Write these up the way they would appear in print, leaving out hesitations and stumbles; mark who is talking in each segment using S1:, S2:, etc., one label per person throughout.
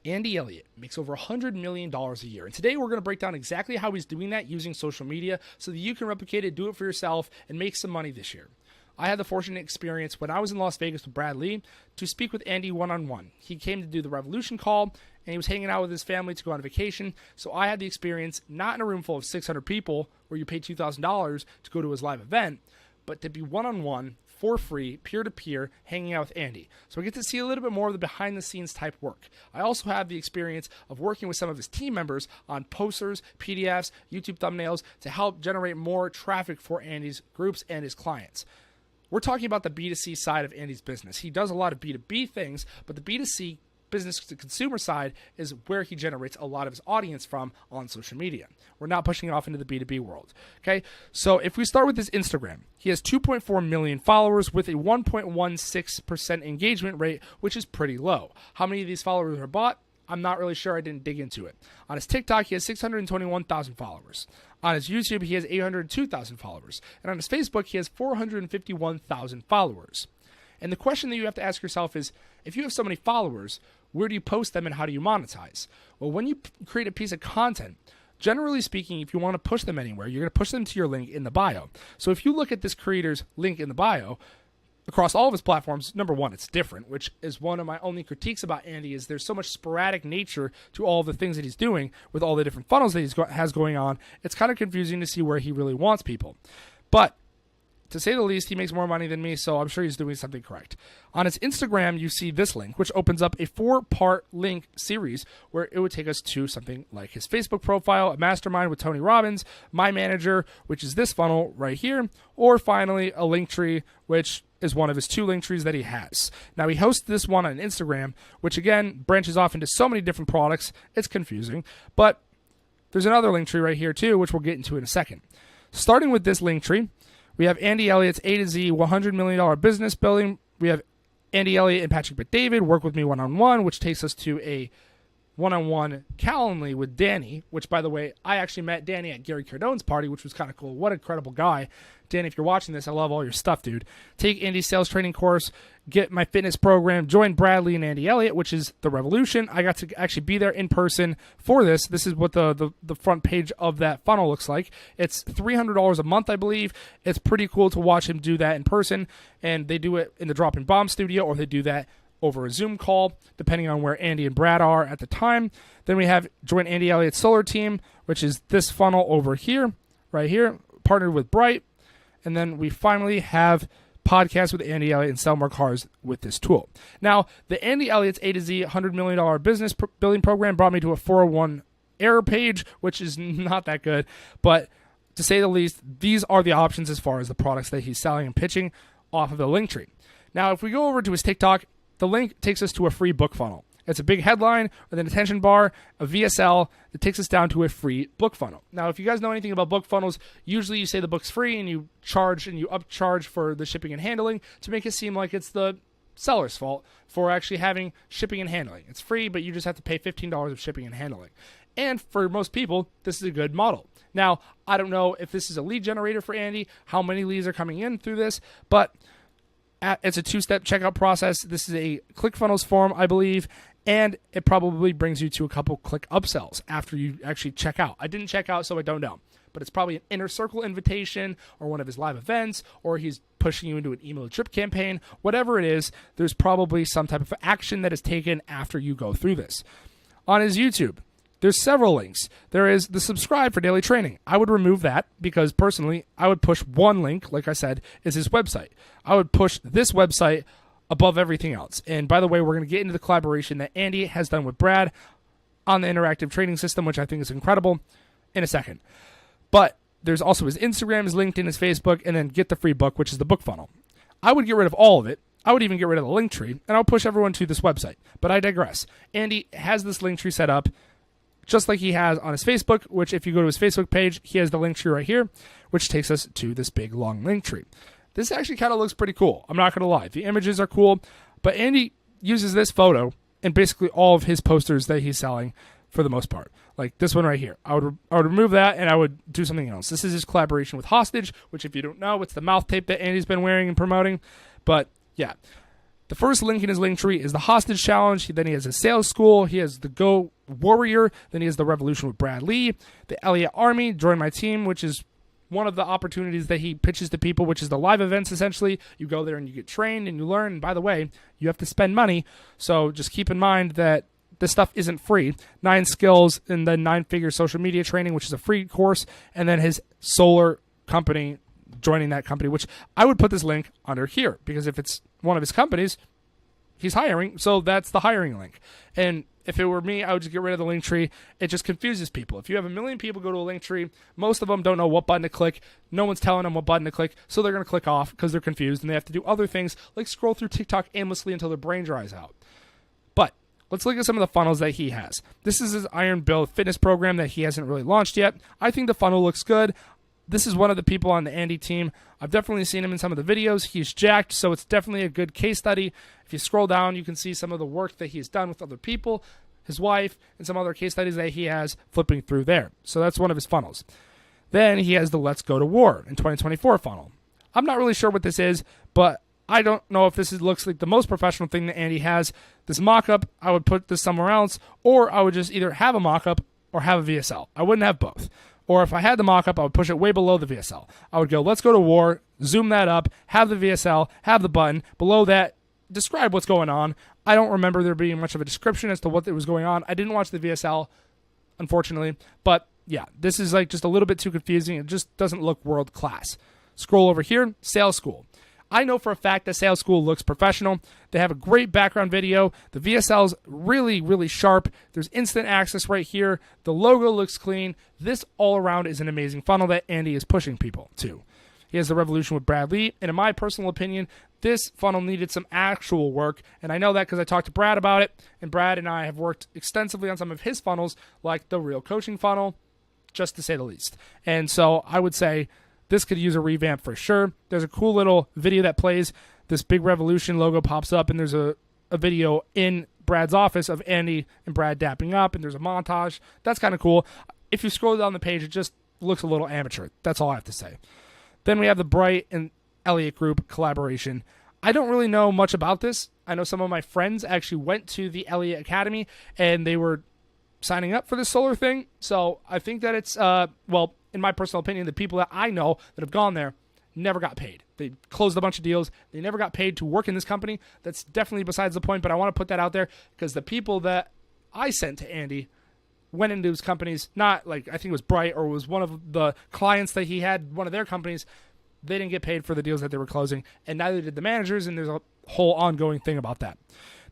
S1: Andy Elliott makes over $100 million a year. And today we're going to break down exactly how he's doing that using social media so that you can replicate it, do it for yourself, and make some money this year. I had the fortunate experience when I was in Las Vegas with Brad Lee to speak with Andy one-on-one. He came to do the Revolution call, and he was hanging out with his family to go on vacation. So I had the experience, not in a room full of 600 people where you pay $2,000 to go to his live event, but to be one-on-one, for free, peer-to-peer, hanging out with Andy. So I get to see a little bit more of the behind-the-scenes type work. I also have the experience of working with some of his team members on posters, PDFs, YouTube thumbnails to help generate more traffic for Andy's groups and his clients. We're talking about the B2C side of Andy's business. He does a lot of B2B things, but the B2C business to consumer side is where he generates a lot of his audience from on social media. We're not pushing it off into the B2B world. Okay, so if we start with his Instagram, he has 2.4 million followers with a 1.16% engagement rate, which is pretty low. How many of these followers are bought? I'm not really sure. I didn't dig into it. On his TikTok, he has 621,000 followers. On his YouTube, he has 802,000 followers. And on his Facebook, he has 451,000 followers. And the question that you have to ask yourself is, if you have so many followers, where do you post them and how do you monetize? Well, when you create a piece of content, generally speaking, if you want to push them anywhere, you're going to push them to your link in the bio. So if you look at this creator's link in the bio, across all of his platforms, number one, it's different, which is one of my only critiques about Andy is there's so much sporadic nature to all of the things that he's doing with all the different funnels that he has going on. It's kind of confusing to see where he really wants people. But to say the least, he makes more money than me, so I'm sure he's doing something correct. On his Instagram, you see this link, which opens up a 4-part link series where it would take us to something like his Facebook profile, a mastermind with Tony Robbins, My Manager, which is this funnel right here, or finally a link tree, which is one of his 2 link trees that he has. Now, he hosts this one on Instagram, which again branches off into so many different products, it's confusing, but there's another link tree right here too, which we'll get into in a second. Starting with this link tree, we have Andy Elliott's A to Z $100 million business building. We have Andy Elliott and Patrick Bet-David work with me one-on-one, which takes us to a one-on-one Calendly with Danny, which, by the way, I actually met Danny at Gary Cardone's party, which was kind of cool. What an incredible guy. Danny, if you're watching this, I love all your stuff, dude. Take Andy's sales training course, get my fitness program, join Bradley and Andy Elliott, which is the Revolution. I got to actually be there in person for this. This is what the front page of that funnel looks like. It's $300 a month, I believe. It's pretty cool to watch him do that in person, and they do it in the Drop and Bomb studio, or they do that over a Zoom call, depending on where Andy and Brad are at the time. Then we have join Andy Elliott's solar team, which is this funnel over here, right here, partnered with Bright. And then we finally have podcasts with Andy Elliott and sell more cars with this tool. Now, the Andy Elliott's A to Z $100 million business building program brought me to a 401 error page, which is not that good. But to say the least, these are the options as far as the products that he's selling and pitching off of the link tree. Now, if we go over to his TikTok, the link takes us to a free book funnel. It's a big headline with an attention bar, a VSL that takes us down to a free book funnel. Now, if you guys know anything about book funnels, usually you say the book's free and you charge and you upcharge for the shipping and handling to make it seem like it's the seller's fault for actually having shipping and handling. It's free, but you just have to pay $15 of shipping and handling. And for most people, this is a good model. Now, I don't know if this is a lead generator for Andy, how many leads are coming in through this, but it's a 2-step checkout process. This is a ClickFunnels form, I believe, and it probably brings you to a couple click upsells after you actually check out. I didn't check out, so I don't know. But it's probably an inner circle invitation or one of his live events, or he's pushing you into an email drip campaign. Whatever it is, there's probably some type of action that is taken after you go through this. On his YouTube, there's several links. There is the subscribe for daily training. I would remove that because personally, I would push one link, like I said, is his website. I would push this website above everything else. And by the way, we're going to get into the collaboration that Andy has done with Brad on the interactive training system, which I think is incredible, in a second. But there's also his Instagram, his LinkedIn, his Facebook, and then get the free book, which is the book funnel. I would get rid of all of it. I would even get rid of the link tree, and I'll push everyone to this website. But I digress. Andy has this link tree set up just like he has on his Facebook, which if you go to his Facebook page, he has the link tree right here, which takes us to this big, long link tree. This actually kind of looks pretty cool. I'm not going to lie. The images are cool, but Andy uses this photo in basically all of his posters that he's selling for the most part. Like this one right here. I would remove that and I would do something else. This is his collaboration with Hostage, which if you don't know, it's the mouth tape that Andy's been wearing and promoting. But yeah, The first link in his link tree is the hostage challenge. Then he has a sales school. He has the Go Warrior. Then he has the Revolution with Brad Lee. The Elliott Army, join my team, which is one of the opportunities that he pitches to people, which is the live events, essentially. You go there and you get trained and you learn. And by the way, you have to spend money. So just keep in mind that this stuff isn't free. 9 skills and then 9-figure social media training, which is a free course. And then his solar company, joining that company, which I would put this link under here, because if it's one of his companies, he's hiring, so that's the hiring link. And if it were me, I would just get rid of the link tree. It just confuses people. If you have 1 million people go to a link tree, most of them don't know what button to click. No one's telling them what button to click, so they're going to click off because they're confused, and they have to do other things like scroll through TikTok aimlessly until their brain dries out. But let's look at some of the funnels that he has. This is his Iron Build fitness program that he hasn't really launched yet. I think the funnel looks good. This is one of the people on the Andy team. I've definitely seen him in some of the videos. He's jacked, so it's definitely a good case study. If you scroll down, you can see some of the work that he's done with other people, his wife, and some other case studies that he has flipping through there. So that's one of his funnels. Then he has the Let's Go to War in 2024 funnel. I'm not really sure what this is, but I don't know if looks like the most professional thing that Andy has. This mock-up, I would put this somewhere else, or I would just either have a mock-up or have a VSL. I wouldn't have both. Or if I had the mock-up, I would push it way below the VSL. I would go, let's go to war, zoom that up, have the VSL, have the button. Below that, describe what's going on. I don't remember there being much of a description as to what was going on. I didn't watch the VSL, unfortunately. But yeah, this is like just a little bit too confusing. It just doesn't look world-class. Scroll over here, sales school. I know for a fact that sales school looks professional. They have a great background video. The VSL's really, really sharp. There's instant access right here. The logo looks clean. This all around is an amazing funnel that Andy is pushing people to. He has the Revolution with Brad Lee. And in my personal opinion, this funnel needed some actual work. And I know that because I talked to Brad about it. And Brad and I have worked extensively on some of his funnels, like the Real Coaching funnel, just to say the least. And so I would say this could use a revamp for sure. There's a cool little video that plays. This big Revolution logo pops up, and there's a video in Brad's office of Andy and Brad dapping up, and there's a montage. That's kind of cool. If you scroll down the page, it just looks a little amateur. That's all I have to say. Then we have the Bright and Elliott Group collaboration. I don't really know much about this. I know some of my friends actually went to the Elliott Academy, and they were signing up for the solar thing. So I think that it's, in my personal opinion, the people that I know that have gone there never got paid. They closed a bunch of deals. They never got paid to work in this company. That's definitely besides the point, but I want to put that out there because the people that I sent to Andy went into his companies, not like I think it was Bright or it was one of the clients that he had, one of their companies. They didn't get paid for the deals that they were closing, and neither did the managers, and there's a whole ongoing thing about that.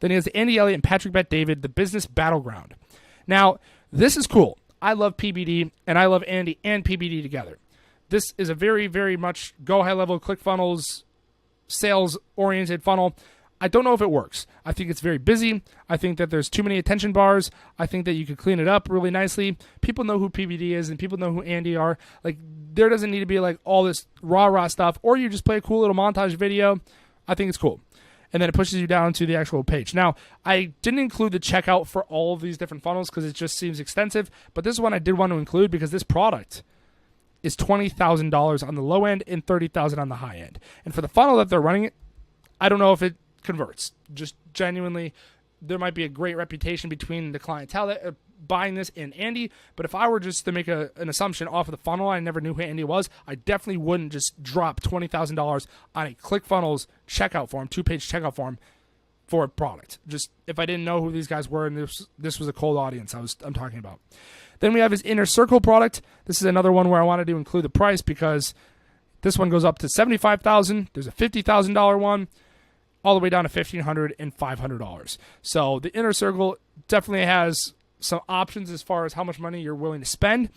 S1: Then he has Andy Elliott and Patrick Bet-David, the Business Battleground. Now, this is cool. I love PBD, and I love Andy and PBD together. This is a very, very much go high level ClickFunnels, sales-oriented funnel. I don't know if it works. I think it's very busy. I think that there's too many attention bars. I think that you could clean it up really nicely. People know who PBD is, and people know who Andy are. Like, there doesn't need to be like all this rah-rah stuff, or you just play a cool little montage video. I think it's cool. And then it pushes you down to the actual page. Now, I didn't include the checkout for all of these different funnels because it just seems extensive, but this one I did want to include because this product is $20,000 on the low end and $30,000 on the high end. And for the funnel that they're running it, I don't know if it converts. Just genuinely, there might be a great reputation between the clientele that are buying this and Andy, but if I were just to make an assumption off of the funnel, I never knew who Andy was, I definitely wouldn't just drop $20,000 on a ClickFunnels checkout form, 2-page checkout form for a product. Just if I didn't know who these guys were and this was a cold audience I'm talking about. Then we have his Inner Circle product. This is another one where I wanted to include the price because this one goes up to $75,000. There's a $50,000 one, all the way down to $1,500 and $500. So the Inner Circle definitely has some options as far as how much money you're willing to spend.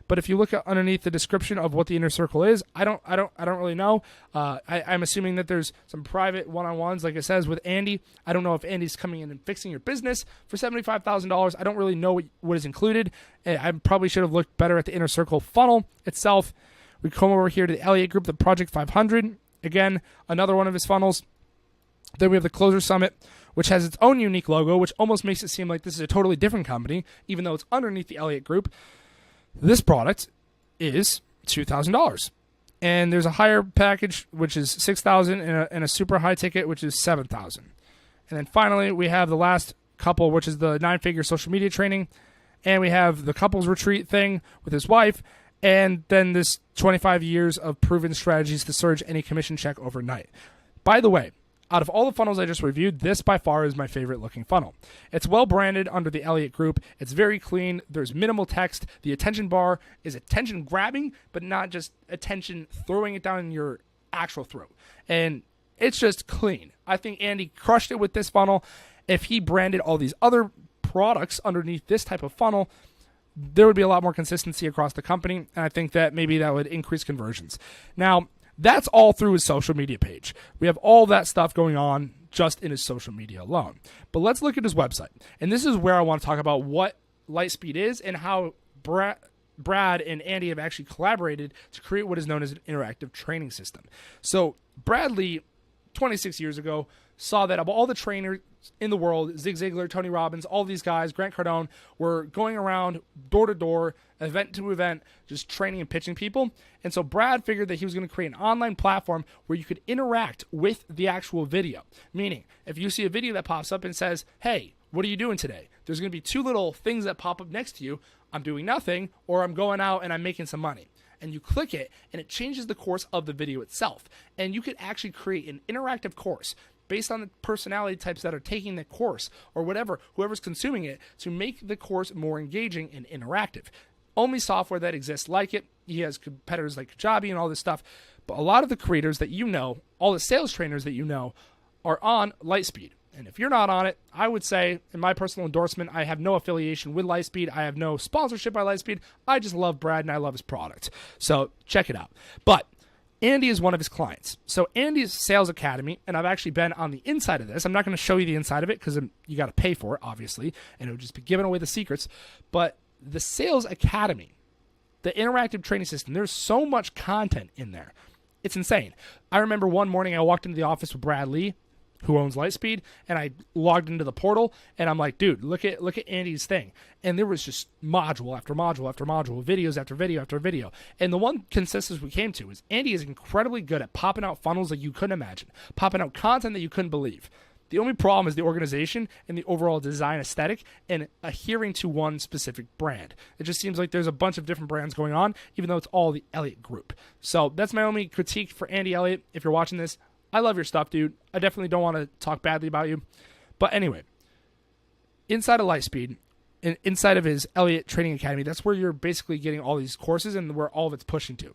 S1: But if you look at underneath the description of what the Inner Circle is, I don't really know. I'm assuming that there's some private one-on-ones, like it says with Andy. I don't know if Andy's coming in and fixing your business for $75,000. I don't really know what is included. I probably should have looked better at the Inner Circle funnel itself. We come over here to the Elliott Group, the Project 500. Again, another one of his funnels. Then we have the Closer Summit, which has its own unique logo, which almost makes it seem like this is a totally different company, even though it's underneath the Elliott Group. This product is $2,000. And there's a higher package, which is $6,000, and a super high ticket, which is $7,000. And then finally, we have the last couple, which is the 9-figure social media training. And we have the couples retreat thing with his wife. And then this 25 years of proven strategies to surge any commission check overnight. By the way, out of all the funnels I just reviewed, this by far is my favorite looking funnel. It's well branded under the Elliott Group. It's very clean. There's minimal text. The attention bar is attention grabbing, but not just attention throwing it down in your actual throat. And it's just clean. I think Andy crushed it with this funnel. If he branded all these other products underneath this type of funnel, there would be a lot more consistency across the company. And I think that maybe that would increase conversions. Now, that's all through his social media page. We have all that stuff going on just in his social media alone. But let's look at his website. And this is where I want to talk about what Lightspeed is and how Brad and Andy have actually collaborated to create what is known as an interactive training system. So Bradley, 26 years ago, saw that of all the trainers in the world, Zig Ziglar, Tony Robbins, all these guys, Grant Cardone, were going around door to door, event to event, just training and pitching people. And so Brad figured that he was going to create an online platform where you could interact with the actual video. Meaning, if you see a video that pops up and says, hey, what are you doing today? There's going to be two little things that pop up next to you. I'm doing nothing, or I'm going out and I'm making some money. And you click it, and it changes the course of the video itself. And you could actually create an interactive course based on the personality types that are taking the course or whatever, whoever's consuming it, to make the course more engaging and interactive. Only software that exists like it. He has competitors like Kajabi and all this stuff. But a lot of the creators that you know, all the sales trainers that you know, are on Lightspeed. And if you're not on it, I would say, in my personal endorsement, I have no affiliation with Lightspeed. I have no sponsorship by Lightspeed. I just love Brad and I love his product. So check it out. But Andy is one of his clients. So Andy's Sales Academy, and I've actually been on the inside of this. I'm not going to show you the inside of it because you got to pay for it, obviously, and it would just be giving away the secrets. But the Sales Academy, the interactive training system, there's so much content in there. It's insane. I remember one morning I walked into the office with Brad Lee, who owns Lightspeed, and I logged into the portal, and I'm like, dude, look at Andy's thing. And there was just module after module after module, videos after video after video. And the one consensus we came to is Andy is incredibly good at popping out funnels that you couldn't imagine, popping out content that you couldn't believe. The only problem is the organization and the overall design aesthetic and adhering to one specific brand. It just seems like there's a bunch of different brands going on, even though it's all the Elliott Group. So that's my only critique for Andy Elliott. If you're watching this, I love your stuff, dude. I definitely don't want to talk badly about you. But anyway, inside of Lightspeed, inside of his Elliott Training Academy, that's where you're basically getting all these courses and where all of it's pushing to.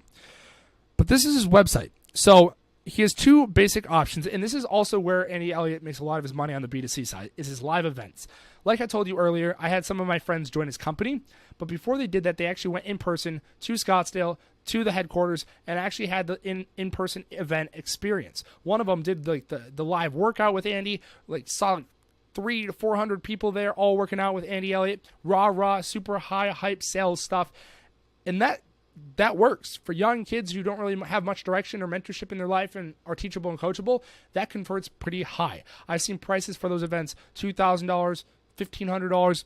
S1: But this is his website. So he has two basic options, and this is also where Andy Elliott makes a lot of his money on the B2C side, is his live events. Like I told you earlier, I had some of my friends join his company, but before they did that, they actually went in person to Scottsdale, to the headquarters, and actually had the in-person event experience. One of them did like the live workout with Andy, like saw 300 to 400 people there all working out with Andy Elliott, raw, super high hype sales stuff. And that works for young kids who don't really have much direction or mentorship in their life and are teachable and coachable. That converts pretty high. I've seen prices for those events, $2,000, $1,500.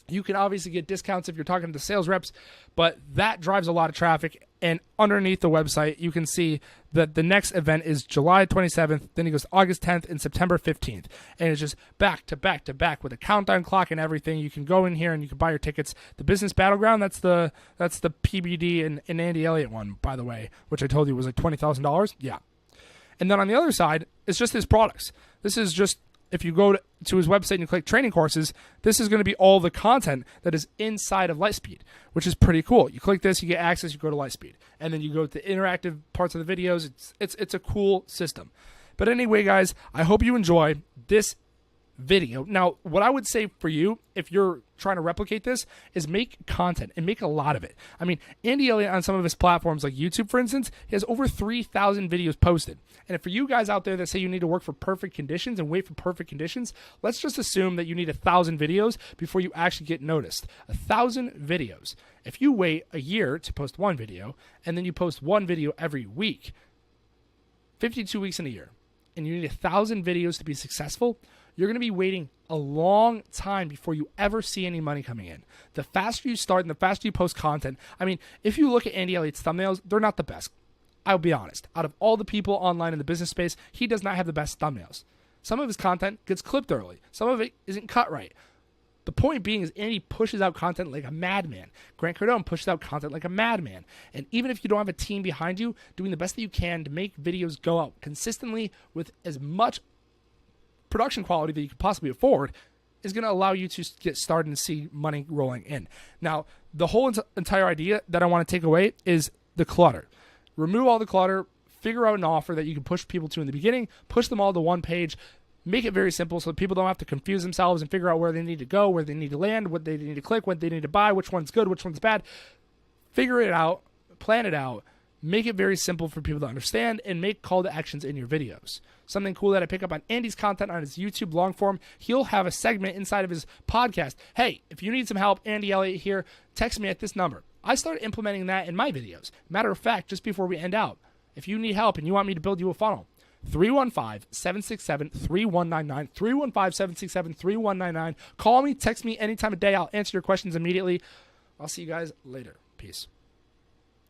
S1: You can obviously get discounts if you're talking to sales reps, but that drives a lot of traffic. And underneath the website, you can see that the next event is July 27th, then it goes August 10th and September 15th. And it's just back to back to back with a countdown clock and everything. You can go in here and you can buy your tickets. The Business Battleground, that's the PBD and Andy Elliott one, by the way, which I told you was like $20,000. Yeah. And then on the other side, it's just his products. This is just, if you go to his website and you click training courses, this is going to be all the content that is inside of Lightspeed, which is pretty cool. You click this, you get access, you go to Lightspeed. And then you go to the interactive parts of the videos. It's a cool system. But anyway, guys, I hope you enjoy this video. Now, what I would say for you, if you're trying to replicate this, is make content and make a lot of it. I mean, Andy Elliott on some of his platforms like YouTube, for instance, he has over 3,000 videos posted. And for you guys out there that say you need to work for perfect conditions and wait for perfect conditions, let's just assume that you need 1,000 videos before you actually get noticed. 1,000 videos. If you wait a year to post one video and then you post one video every week, 52 weeks in a year, and you need 1,000 videos to be successful, you're going to be waiting a long time before you ever see any money coming in. The faster you start and the faster you post content, I mean, if you look at Andy Elliott's thumbnails, they're not the best. I'll be honest. Out of all the people online in the business space, he does not have the best thumbnails. Some of his content gets clipped early. Some of it isn't cut right. The point being is Andy pushes out content like a madman. Grant Cardone pushes out content like a madman. And even if you don't have a team behind you, doing the best that you can to make videos go out consistently with as much production quality that you could possibly afford is going to allow you to get started and see money rolling in. Now, the whole entire idea that I want to take away is the clutter. Remove all the clutter, figure out an offer that you can push people to in the beginning, push them all to one page, make it very simple so that people don't have to confuse themselves and figure out where they need to go, where they need to land, what they need to click, what they need to buy, which one's good, which one's bad. Figure it out, plan it out, make it very simple for people to understand, and make call to actions in your videos. Something cool that I pick up on Andy's content on his YouTube long form, he'll have a segment inside of his podcast. Hey, if you need some help, Andy Elliott here, text me at this number. I started implementing that in my videos. Matter of fact, just before we end out, if you need help and you want me to build you a funnel, 315-767-3199, 315-767-3199. Call me, text me any time of day. I'll answer your questions immediately. I'll see you guys later. Peace.